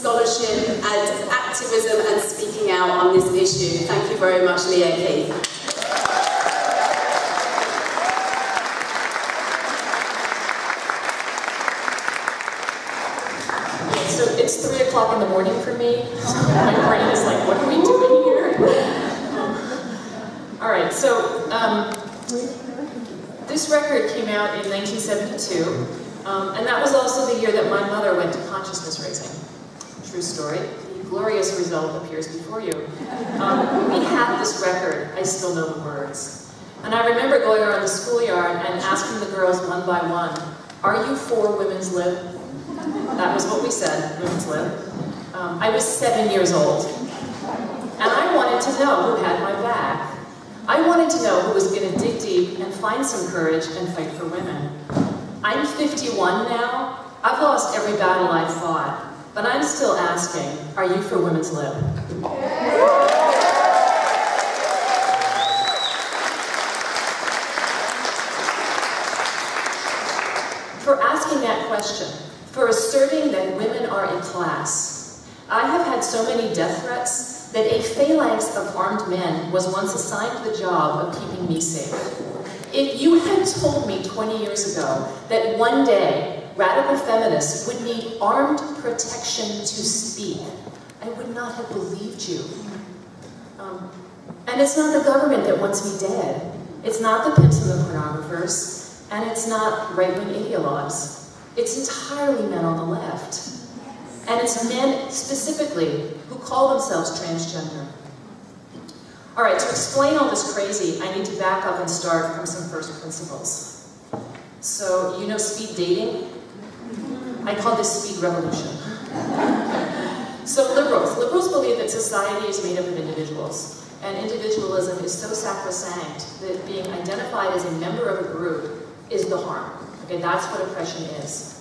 scholarship and activism and speaking out on this issue. Thank you very much, Lierre Keith. So it's 3 o'clock in the morning for me. My brain is like, what are we doing here? All right, so this record came out in 1972, and that was also the year that my mother went to consciousness raising. True story. The glorious result appears before you. We had this record. I still know the words. And I remember going around the schoolyard and asking the girls one by one, "Are you for women's lib?" That was what we said, women's lib. I was 7 years old, and I wanted to know who had my back. I wanted to know who was going to dig deep and find some courage and fight for women. I'm 51 now. I've lost every battle I've fought, but I'm still asking, are you for women's lib? For asking that question, for asserting that women are in class. I have had so many death threats that a phalanx of armed men was once assigned the job of keeping me safe. If you had told me 20 years ago that one day radical feminists would need armed protection to speak, I would not have believed you. And it's not the government that wants me dead. It's not the pimps and the pornographers, and it's not right-wing ideologues. It's entirely men on the left. And it's men, specifically, who call themselves transgender. All right, to explain all this crazy, I need to back up and start from some first principles. So, you know speed dating? I call this speed revolution. So liberals believe that society is made up of individuals, and individualism is so sacrosanct that being identified as a member of a group is the harm. Okay, that's what oppression is.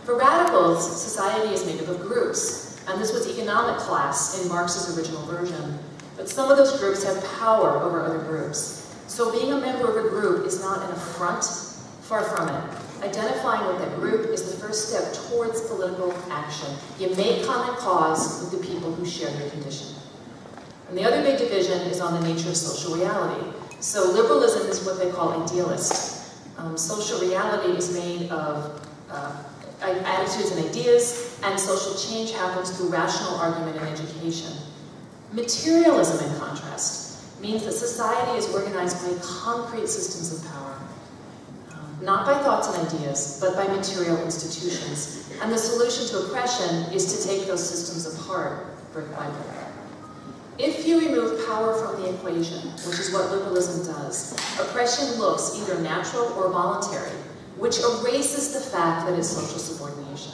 For radicals, society is made up of groups, and this was economic class in Marx's original version. But some of those groups have power over other groups. So being a member of a group is not an affront, far from it. Identifying with that group is the first step towards political action. You make common cause with the people who share your condition. And the other big division is on the nature of social reality. So liberalism is what they call idealist. Social reality is made of attitudes and ideas, and social change happens through rational argument and education. Materialism, in contrast, means that society is organized by concrete systems of power. Not by thoughts and ideas, but by material institutions. And the solution to oppression is to take those systems apart, brick by brick. If you remove power from the equation, which is what liberalism does, oppression looks either natural or voluntary, which erases the fact that it's social subordination.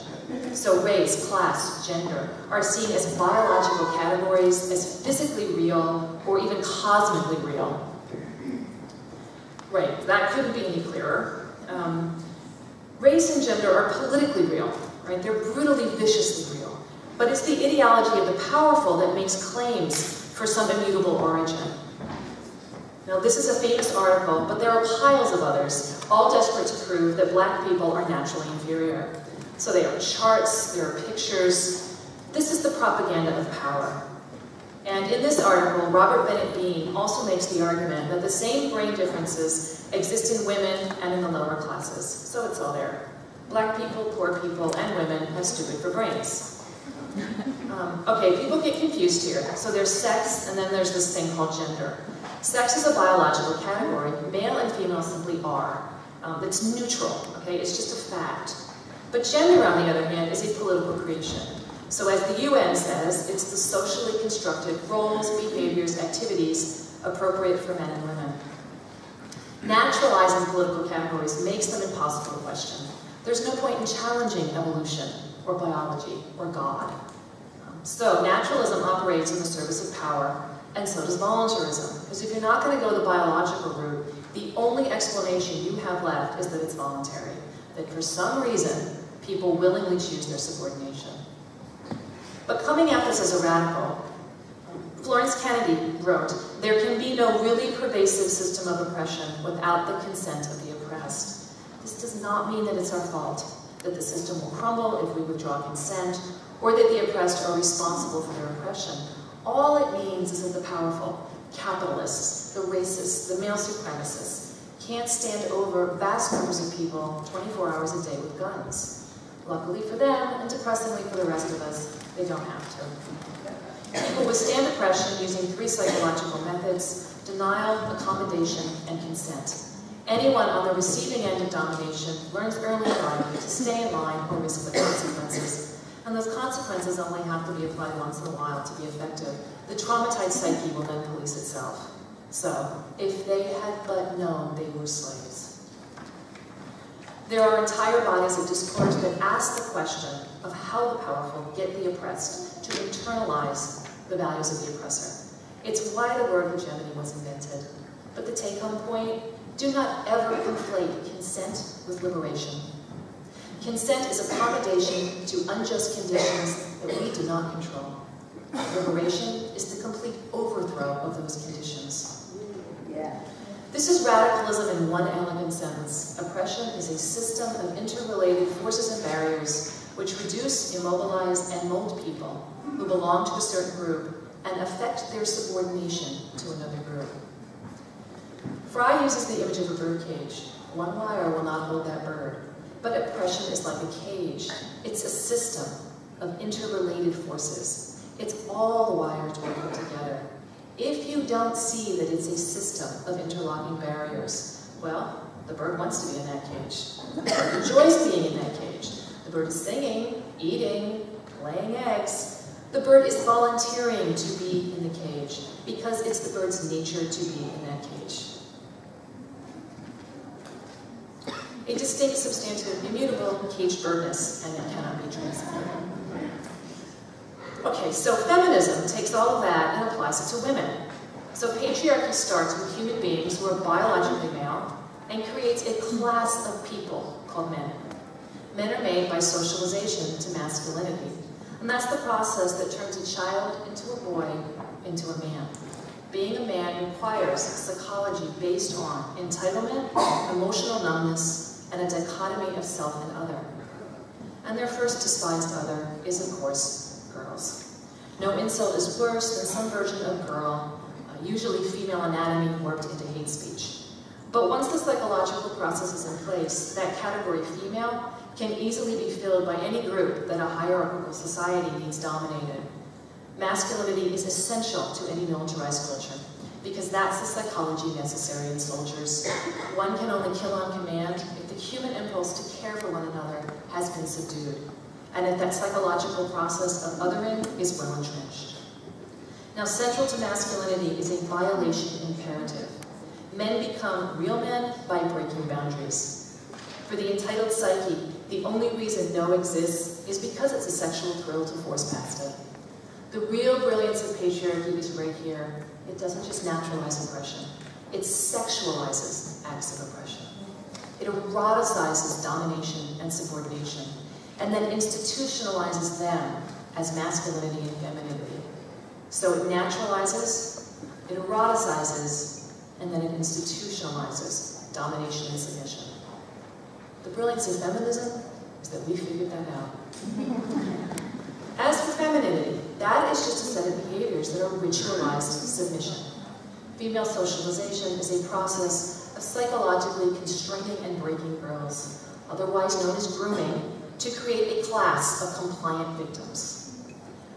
So race, class, gender are seen as biological categories, as physically real, or even cosmically real. Right, that couldn't be any clearer. Race and gender are politically real, right? They're brutally, viciously real. But it's the ideology of the powerful that makes claims for some immutable origin. Now, this is a famous article, but there are piles of others, all desperate to prove that black people are naturally inferior. So there are charts, there are pictures. This is the propaganda of power. And in this article, Robert Bennett Bean also makes the argument that the same brain differences exist in women and in the lower classes. So it's all there. Black people, poor people, and women have stupid for brains. Okay, people get confused here. So there's sex, and then there's this thing called gender. Sex is a biological category. Male and female simply are. It's neutral, okay? It's just a fact. But gender, on the other hand, is a political creation. So as the UN says, it's the socially constructed roles, behaviors, activities appropriate for men and women. Naturalizing political categories makes them impossible to question. There's no point in challenging evolution, or biology, or God. So naturalism operates in the service of power, and so does voluntarism. Because if you're not going to go the biological route, the only explanation you have left is that it's voluntary. That for some reason, people willingly choose their subordination. But coming at this as a radical, Florence Kennedy wrote, "There can be no really pervasive system of oppression without the consent of the oppressed." This does not mean that it's our fault, that the system will crumble if we withdraw consent, or that the oppressed are responsible for their oppression. All it means is that the powerful, capitalists, the racists, the male supremacists, can't stand over vast numbers of people 24 hours a day with guns. Luckily for them, and depressingly for the rest of us, they don't have to. People withstand oppression using 3 psychological methods: denial, accommodation, and consent. Anyone on the receiving end of domination learns early in life to stay in line or risk the consequences. And those consequences only have to be applied once in a while to be effective. The traumatized psyche will then police itself. So, if they had but known they were slaves. There are entire bodies of discourse that ask the question of how the powerful get the oppressed to internalize the values of the oppressor. It's why the word hegemony was invented. But the take-home point: do not ever conflate consent with liberation. Consent is accommodation to unjust conditions that we do not control. Liberation is the complete overthrow of those conditions. Yeah. This is radicalism in one elegant sentence. Oppression is a system of interrelated forces and barriers which reduce, immobilize, and mold people who belong to a certain group and affect their subordination to another group. Fry uses the image of a birdcage. One wire will not hold that bird. But oppression is like a cage. It's a system of interrelated forces. It's all the wires working together. If you don't see that it's a system of interlocking barriers, well, the bird wants to be in that cage. The bird enjoys being in that cage. The bird is singing, eating, laying eggs. The bird is volunteering to be in the cage because it's the bird's nature to be in that cage. A distinct, substantive, immutable caged birdness, and it cannot be transcended. Okay, so feminism takes all of that and applies it to women. So patriarchy starts with human beings who are biologically male and creates a class of people called men. Men are made by socialization to masculinity, and that's the process that turns a child into a boy, into a man. Being a man requires psychology based on entitlement, emotional numbness, and a dichotomy of self and other. And their first despised other is, of course, girls. No insult is worse than some version of girl, usually female anatomy warped into hate speech. But once the psychological process is in place, that category female can easily be filled by any group that a hierarchical society needs dominated. Masculinity is essential to any militarized culture, because that's the psychology necessary in soldiers. One can only kill on command if the human impulse to care for one another has been subdued, and if that psychological process of othering is well entrenched. Now, central to masculinity is a violation imperative. Men become real men by breaking boundaries. For the entitled psyche, the only reason no exists is because it's a sexual thrill to force past it. The real brilliance of patriarchy is right here. It doesn't just naturalize oppression. It sexualizes acts of oppression. It eroticizes domination and subordination, and then institutionalizes them as masculinity and femininity. So it naturalizes, it eroticizes, and then it institutionalizes domination and submission. The brilliance of feminism is that we figured that out. As for femininity, that is just a set of behaviors that are ritualized submission. Female socialization is a process of psychologically constraining and breaking girls, otherwise known as grooming, to create a class of compliant victims.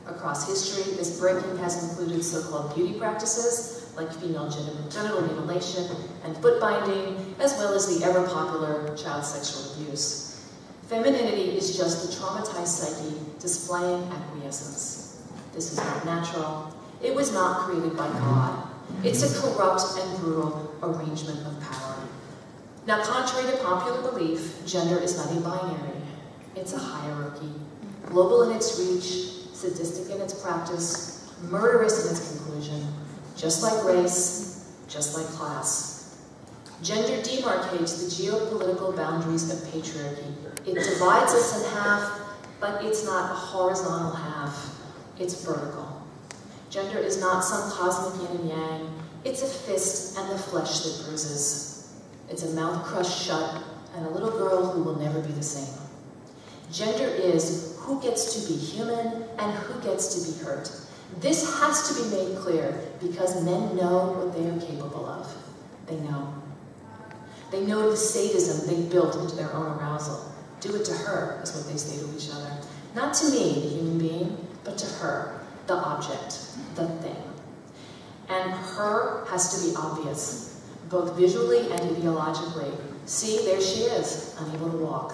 Across history, this breaking has included so-called beauty practices, like female genital mutilation and foot binding, as well as the ever-popular child sexual abuse. Femininity is just the traumatized psyche displaying acquiescence. This is not natural. It was not created by God. It's a corrupt and brutal arrangement of power. Now, contrary to popular belief, gender is not a binary. It's a hierarchy, global in its reach, sadistic in its practice, murderous in its conclusion, just like race, just like class. Gender demarcates the geopolitical boundaries of patriarchy. It divides us in half, but it's not a horizontal half, it's vertical. Gender is not some cosmic yin and yang, it's a fist and the flesh that bruises. It's a mouth crushed shut and a little girl who will never be the same. Gender is who gets to be human and who gets to be hurt. This has to be made clear because men know what they are capable of. They know. They know the sadism they built into their own arousal. Do it to her, is what they say to each other. Not to me, the human being, but to her, the object, the thing. And her has to be obvious, both visually and ideologically. See, there she is, unable to walk.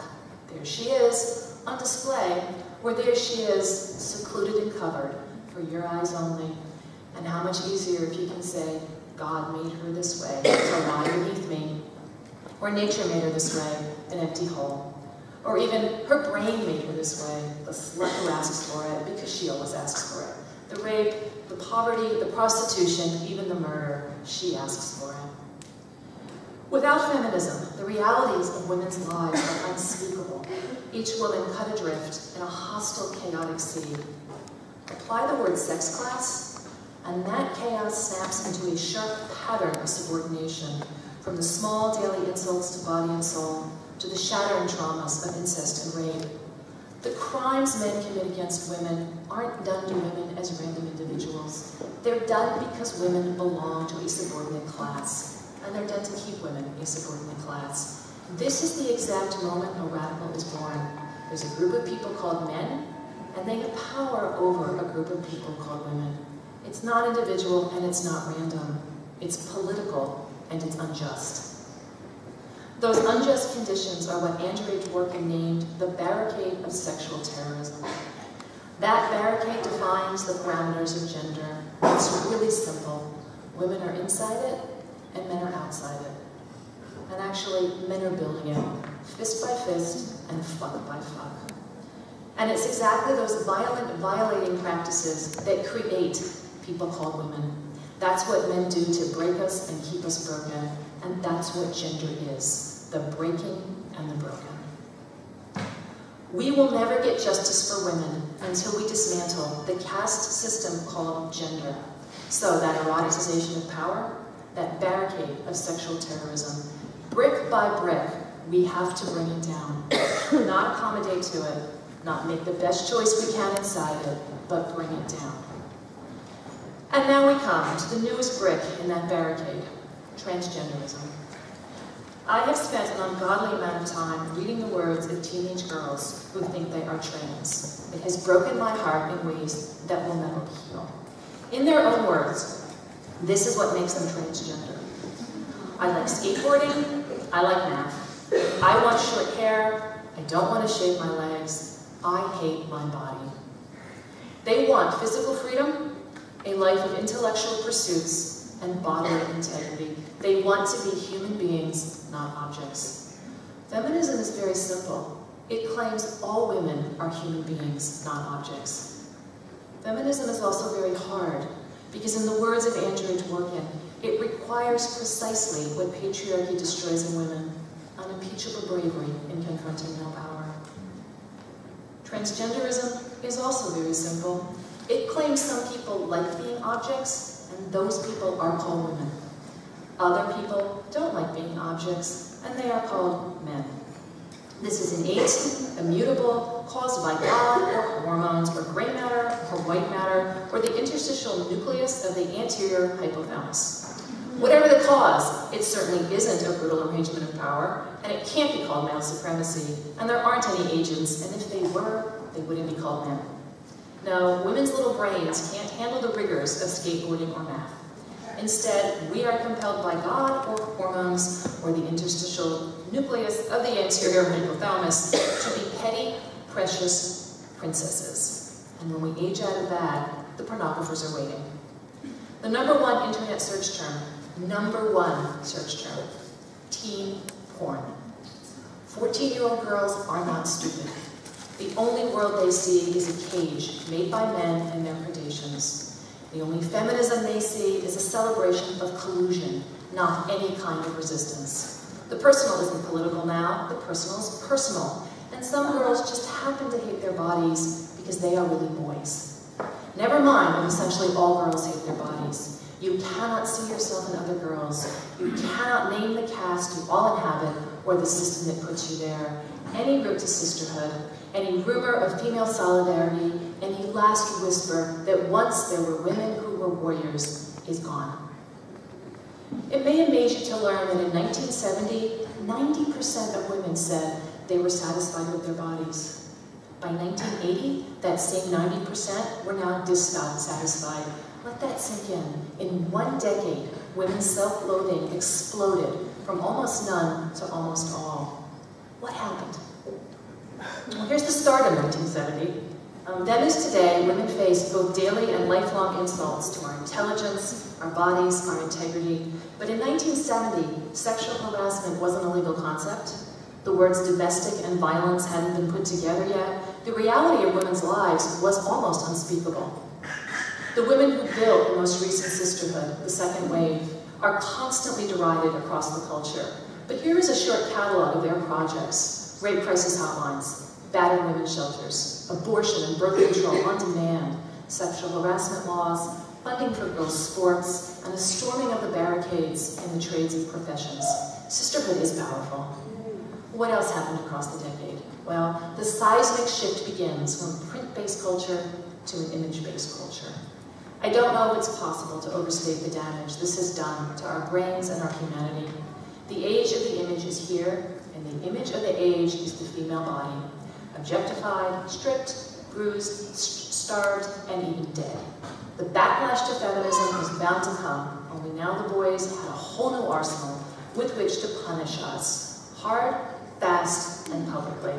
There she is, on display, or there she is, secluded and covered, for your eyes only. And how much easier if you can say, God made her this way, to lie beneath me. Or nature made her this way, an empty hole. Or even, her brain made her this way, the slut who asks for it, because she always asks for it. The rape, the poverty, the prostitution, even the murder, she asks for it. Without feminism, the realities of women's lives are unspeakable, each woman cut adrift in a hostile, chaotic sea. Apply the word sex class, and that chaos snaps into a sharp pattern of subordination, from the small daily insults to body and soul, to the shattering traumas of incest and rape. The crimes men commit against women aren't done to women as random individuals. They're done because women belong to a subordinate class, and they're done to keep women a subordinate class. This is the exact moment a radical is born. There's a group of people called men, and they have power over a group of people called women. It's not individual, and it's not random. It's political, and it's unjust. Those unjust conditions are what Andrew H. Dworkin named the barricade of sexual terrorism. That barricade defines the parameters of gender. It's really simple. Women are inside it, and men are outside it. And actually, men are building it, fist by fist, and fuck by fuck. And it's exactly those violent, violating practices that create people called women. That's what men do to break us and keep us broken, and that's what gender is, the breaking and the broken. We will never get justice for women until we dismantle the caste system called gender. So that eroticization of power, that barricade of sexual terrorism, brick by brick, we have to bring it down. Not accommodate to it, not make the best choice we can inside it, but bring it down. And now we come to the newest brick in that barricade, transgenderism. I have spent an ungodly amount of time reading the words of teenage girls who think they are trans. It has broken my heart in ways that will never heal. In their own words, this is what makes them transgender. I like skateboarding, I like math. I want short hair, I don't want to shave my legs, I hate my body. They want physical freedom, a life of intellectual pursuits, and bodily integrity. They want to be human beings, not objects. Feminism is very simple. It claims all women are human beings, not objects. Feminism is also very hard, because in the words of Andrew H. Dworkin, it requires precisely what patriarchy destroys in women, unimpeachable bravery in confronting male power. Transgenderism is also very simple. It claims some people like being objects, and those people are called women. Other people don't like being objects, and they are called men. This is innate, immutable, caused by God, or hormones, or gray matter, or white matter, or the interstitial nucleus of the anterior hypothalamus. Whatever the cause, it certainly isn't a brutal arrangement of power, and it can't be called male supremacy, and there aren't any agents, and if they were, they wouldn't be called men. No, women's little brains can't handle the rigors of skateboarding or math. Instead, we are compelled by God or hormones or the interstitial nucleus of the anterior hypothalamus to be petty, precious princesses. And when we age out of that, the pornographers are waiting. The #1 internet search term, #1 search term, teen porn. 14-year-old girls are not stupid. The only world they see is a cage made by men and their predations. The only feminism they see is a celebration of collusion, not any kind of resistance. The personal isn't political now, the personal is personal. And some girls just happen to hate their bodies because they are really boys. Never mind that essentially all girls hate their bodies. You cannot see yourself in other girls. You cannot name the caste you all inhabit or the system that puts you there, any route to sisterhood, any rumor of female solidarity, any last whisper that once there were women who were warriors is gone. It may amaze you to learn that in 1970, 90% of women said they were satisfied with their bodies. By 1980, that same 90% were now dissatisfied. Let that sink in. In one decade, women's self-loathing exploded from almost none to almost all. What happened? Well, here's the start of 1970. Then as today, women face both daily and lifelong insults to our intelligence, our bodies, our integrity. But in 1970, sexual harassment wasn't a legal concept. The words domestic and violence hadn't been put together yet. The reality of women's lives was almost unspeakable. The women who built the most recent sisterhood, the second wave, are constantly derided across the culture. But here is a short catalog of their projects: rape crisis hotlines, battered women's shelters, abortion and birth control on demand, sexual harassment laws, funding for girls' sports, and a storming of the barricades in the trades and professions. Sisterhood is powerful. What else happened across the decade? Well, the seismic shift begins from print-based culture to an image-based culture. I don't know if it's possible to overstate the damage this has done to our brains and our humanity. The age of the image is here, and the image of the age is the female body. Objectified, stripped, bruised, starved, and even dead. The backlash to feminism is bound to come, only now the boys had a whole new arsenal with which to punish us. Hard, fast, and publicly.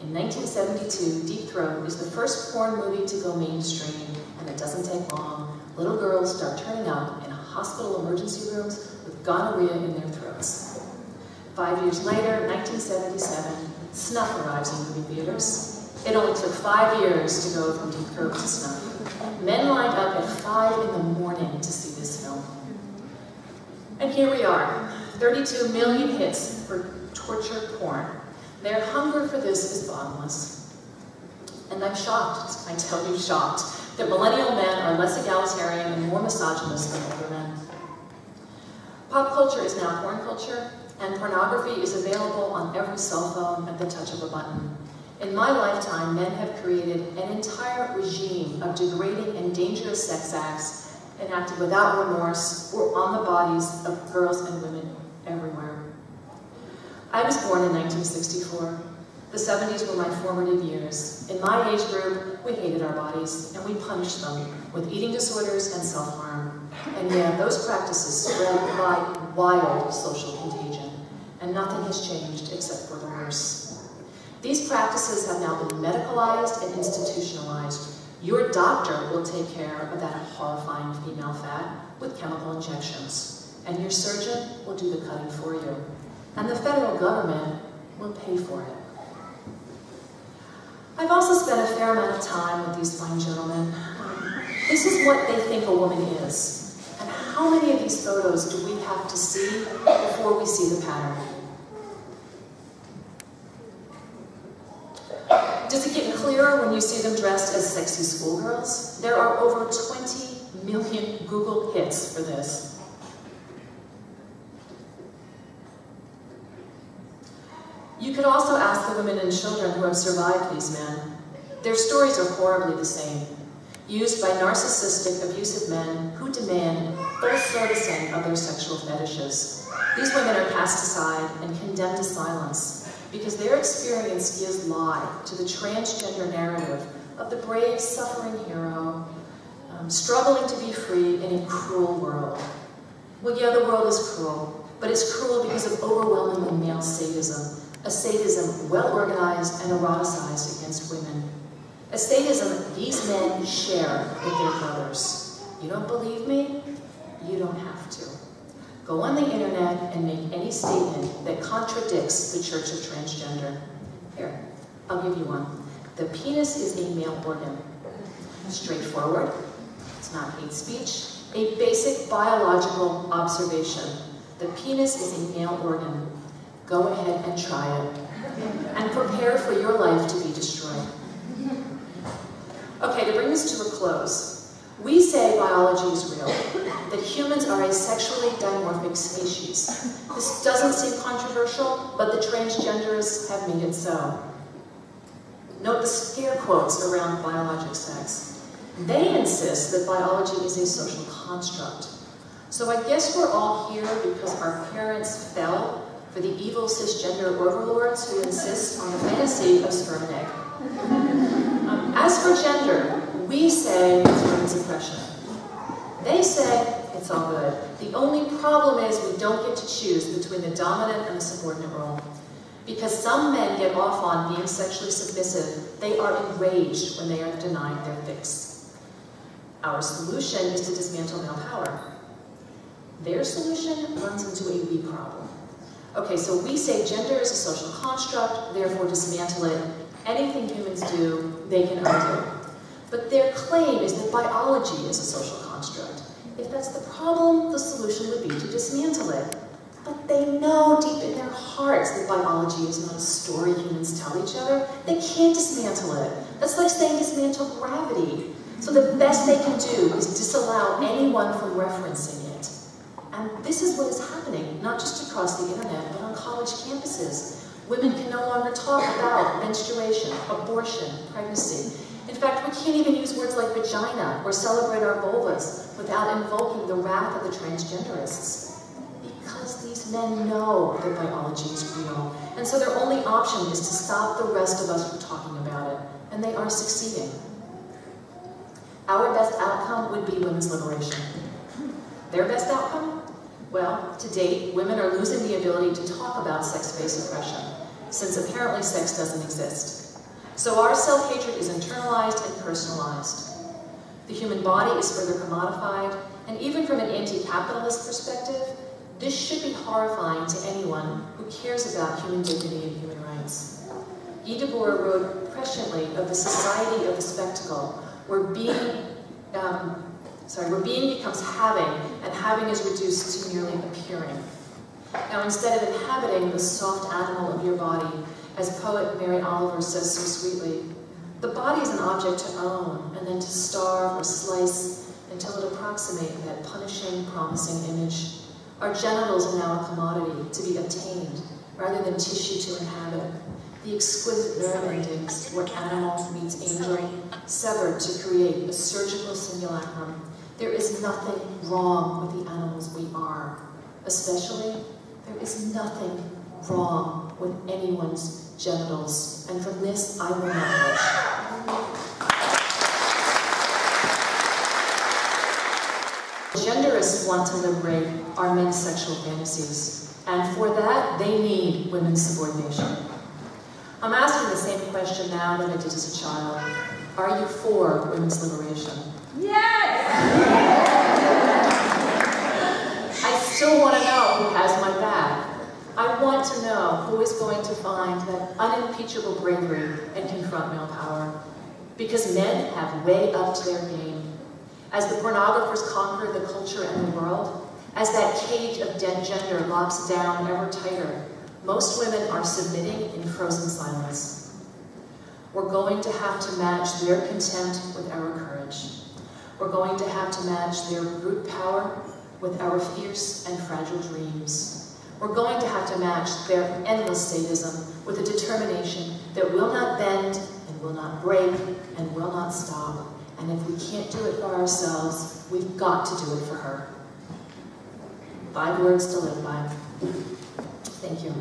In 1972, Deep Throat is the first porn movie to go mainstream, and it doesn't take long. Little girls start turning up in hospital emergency rooms with gonorrhea in their throats. 5 years later, 1977, Snuff arrives in movie theaters. It only took 5 years to go from Deep Throat to Snuff. Men lined up at 5 in the morning to see this film. And here we are, 32 million hits for torture porn. Their hunger for this is bottomless. And I'm shocked, I tell you shocked, that millennial men are less egalitarian and more misogynist than older men. Pop culture is now porn culture, and pornography is available on every cell phone at the touch of a button. In my lifetime, men have created an entire regime of degrading and dangerous sex acts enacted without remorse or on the bodies of girls and women everywhere. I was born in 1964. The 70s were my formative years. In my age group, we hated our bodies, and we punished them with eating disorders and self-harm. And yeah, those practices spread like wild social contagion, and nothing has changed except for the worse. These practices have now been medicalized and institutionalized. Your doctor will take care of that horrifying female fat with chemical injections, and your surgeon will do the cutting for you. And the federal government will pay for it. I've also spent a fair amount of time with these fine gentlemen. This is what they think a woman is. And how many of these photos do we have to see before we see the pattern? Does it get clearer when you see them dressed as sexy schoolgirls? There are over 20 million Google hits for this. You could also ask the women and children who have survived these men. Their stories are horribly the same, used by narcissistic, abusive men who demand full servicing of their sexual fetishes. These women are cast aside and condemned to silence because their experience gives lie to the transgender narrative of the brave, suffering hero struggling to be free in a cruel world. Well, yeah, the world is cruel, but it's cruel because of overwhelmingly male sadism. A sadism well-organized and eroticized against women. A sadism these men share with their brothers. You don't believe me? You don't have to. Go on the internet and make any statement that contradicts the Church of Transgender. Here, I'll give you one. The penis is a male organ. Straightforward. It's not hate speech. A basic biological observation. The penis is a male organ. Go ahead and try it, and prepare for your life to be destroyed. Okay, to bring this to a close, We say biology is real, that humans are a sexually dimorphic species. This doesn't seem controversial, but the transgenderists have made it so. Note the scare quotes around biologic sex. They insist that biology is a social construct. So I guess we're all here because our parents fell for the evil cisgender overlords who insist on the fantasy of sperm and egg. As for gender, we say it's women's oppression. They say it's all good. The only problem is we don't get to choose between the dominant and the subordinate role. Because some men get off on being sexually submissive, they are enraged when they are denied their fix. Our solution is to dismantle male power. Their solution runs into a we problem. Okay, so we say gender is a social construct, therefore dismantle it. Anything humans do, they can undo. But their claim is that biology is a social construct. If that's the problem, the solution would be to dismantle it. But they know deep in their hearts that biology is not a story humans tell each other. They can't dismantle it. That's like saying dismantle gravity. So the best they can do is disallow anyone from referencing it. And this is what is happening, not just across the internet, but on college campuses. Women can no longer talk about menstruation, abortion, pregnancy. In fact, we can't even use words like vagina or celebrate our vulvas without invoking the wrath of the transgenderists. Because these men know that biology is real, and so their only option is to stop the rest of us from talking about it, and they are succeeding. Our best outcome would be women's liberation. Their best outcome? Well, to date, women are losing the ability to talk about sex-based oppression, since apparently sex doesn't exist. So our self-hatred is internalized and personalized. The human body is further commodified, and even from an anti-capitalist perspective, this should be horrifying to anyone who cares about human dignity and human rights. Guy Debord wrote presciently of the society of the spectacle, where being becomes having, and having is reduced to merely appearing. Now, instead of inhabiting the soft animal of your body, as poet Mary Oliver says so sweetly, the body is an object to own, and then to starve or slice until it approximates that punishing, promising image. Our genitals are now a commodity to be obtained, rather than tissue to inhabit. The exquisite nerve endings, where animal meets angel, severed to create a surgical simulacrum. There is nothing wrong with the animals we are. Especially, there is nothing wrong with anyone's genitals. And from this, I will not wish. Genderists want to liberate our men's sexual fantasies. And for that, they need women's subordination. I'm asking the same question now that I did as a child. Are you for women's liberation? Yes! I still want to know who has my back. I want to know who is going to find that unimpeachable bravery and confront male power. Because men have way upped their game. As the pornographers conquer the culture and the world, as that cage of dead gender locks down ever tighter, most women are submitting in frozen silence. We're going to have to match their contempt with our courage. We're going to have to match their brute power with our fierce and fragile dreams. We're going to have to match their endless sadism with a determination that will not bend and will not break and will not stop. And if we can't do it for ourselves, we've got to do it for her. 5 words to live by. Thank you.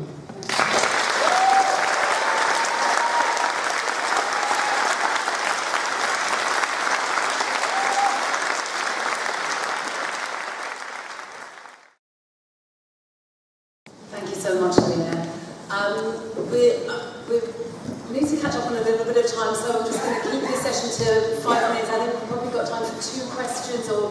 Thank you so much, Alina. We need to catch up on a little bit of time, so I'm just going to keep this session to 5 minutes. I think we've probably got time for 2 questions or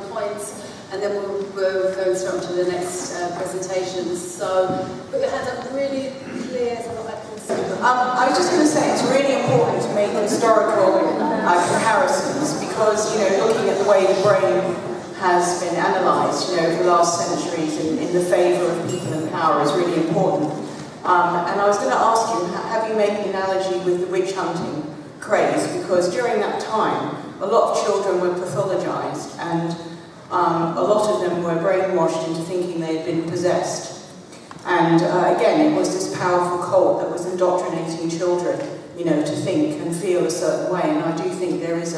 points, and then we'll go straight on to the next presentations. So put your hands up really clear so that I can see them. I was just going to say it's really important to make historical comparisons because, you know, looking at the way the brain has been analysed, you know, for the last centuries in the favour of people and power is really important. And I was going to ask you, have you made the analogy with the witch hunting craze? Because during that time, a lot of children were pathologized, and a lot of them were brainwashed into thinking they had been possessed. And again, it was this powerful cult that was indoctrinating children, you know, to think and feel a certain way. And I do think there is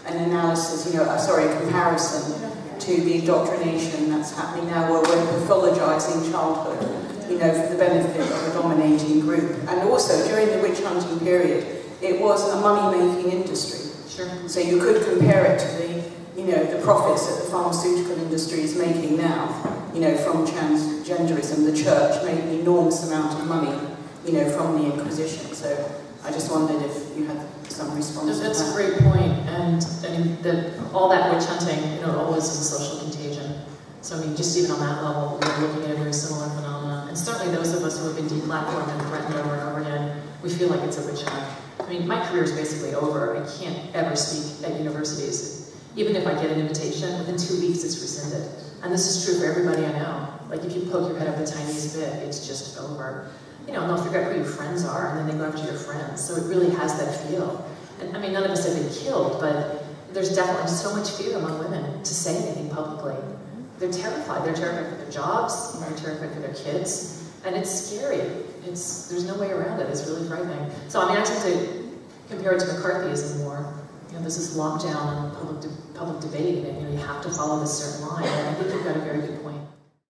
an analysis, you know, a comparison to the indoctrination that's happening now, where we're pathologizing childhood, you know, for the benefit of a dominating group. And also, during the witch hunting period, it was a money-making industry. Sure. So you could compare it to the, you know, the profits that the pharmaceutical industry is making now, you know, from transgenderism. The church made an enormous amount of money, you know, from the Inquisition. So I just wondered if you had some response to that. That's a great point. And I mean, all that witch hunting, you know, always is a social contagion. So I mean, just even on that level, we're looking at a very similar phenomenon. And certainly those of us who have been deplatformed and threatened over and over again, we feel like it's a witch hunt. I mean, my career is basically over. I can't ever speak at universities. Even if I get an invitation, within 2 weeks it's rescinded. And this is true for everybody I know. Like, if you poke your head up the tiniest bit, it's just over. You know, and they'll figure out who your friends are, and then they go after your friends. So it really has that feel. And I mean, none of us have been killed, but there's definitely so much fear among women to say anything publicly. They're terrified. They're terrified for their jobs, they're terrified for their kids, and it's scary. There's no way around it. It's really frightening. So I mean, I tend to compare it to McCarthyism more. You know, there's this lockdown on public debate, and you know, you have to follow this certain line. And I think you've got a very good point.